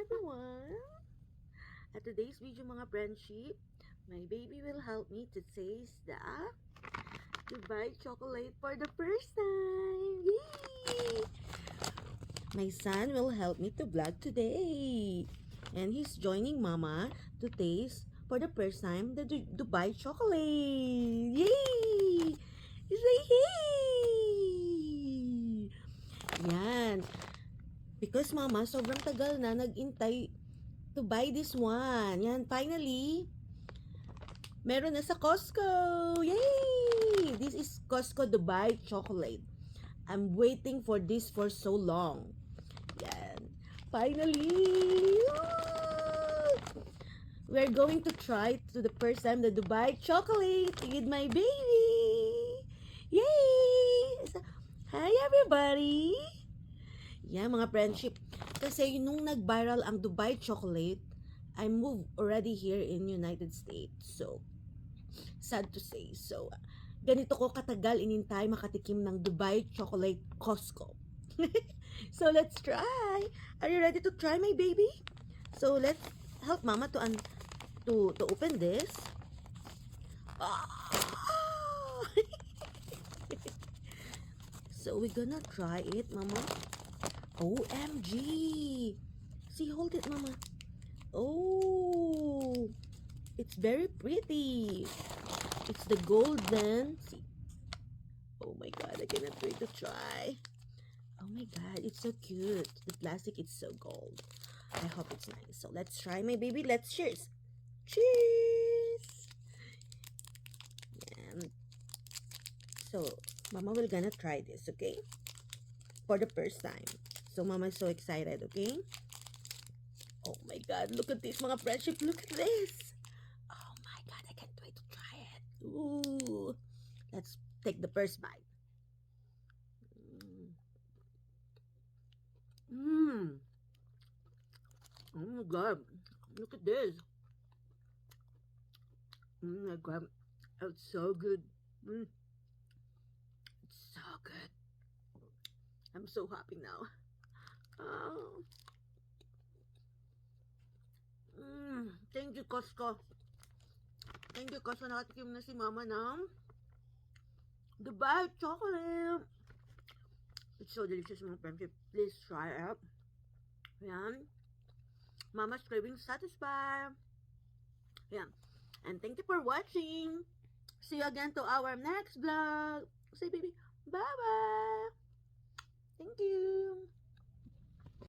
everyone! At today's video mga friendship, my baby will help me to taste the Dubai chocolate for the first time! Yay! My son will help me to vlog today. And he's joining Mama to taste for the first time the Dubai chocolate! Yay! Say hey! Yan. Because Mama, sobrang tagal na nag-intay to buy this one. Yan, finally, meron na sa Costco. Yay! This is Costco Dubai chocolate. I'm waiting for this for so long. Yan. Finally! We're going to try to the first time the Dubai chocolate with my baby. Yay! Hi everybody! Yeah, mga friendship. Kasi nung nag-viral ang Dubai chocolate, I moved already here in United States. So, sad to say. So, ganito ko katagal inintay makatikim ng Dubai chocolate Costco. So, let's try. Are you ready to try, my baby? So, let's help Mama to open this. Oh! So, we're gonna try it, Mama. OMG! See, hold it, Mama. Oh, it's very pretty. It's the golden. See. Oh my God, I cannot wait to try. Oh my God, it's so cute. The plastic is so gold. I hope it's nice. So let's try, my baby. Let's cheers. Cheers! And so, Mama will gonna try this, okay? For the first time. So, Mama is so excited, okay? Oh my God, look at this, mga friendship. Look at this. Oh my God, I can't wait to try it. Ooh. Let's take the first bite. Oh my God, look at this. Oh my God, it's so good. It's so good. I'm so happy now. Oh. Thank you, Costco. Thank you, Costco. Nakatikim na si Mama ng Dubai chocolate. It's so delicious, mga friendship. Please try it. Yan. Mama's craving satisfied. Yan. And thank you for watching. See you again to our next vlog. Say, baby, bye-bye. Thank you.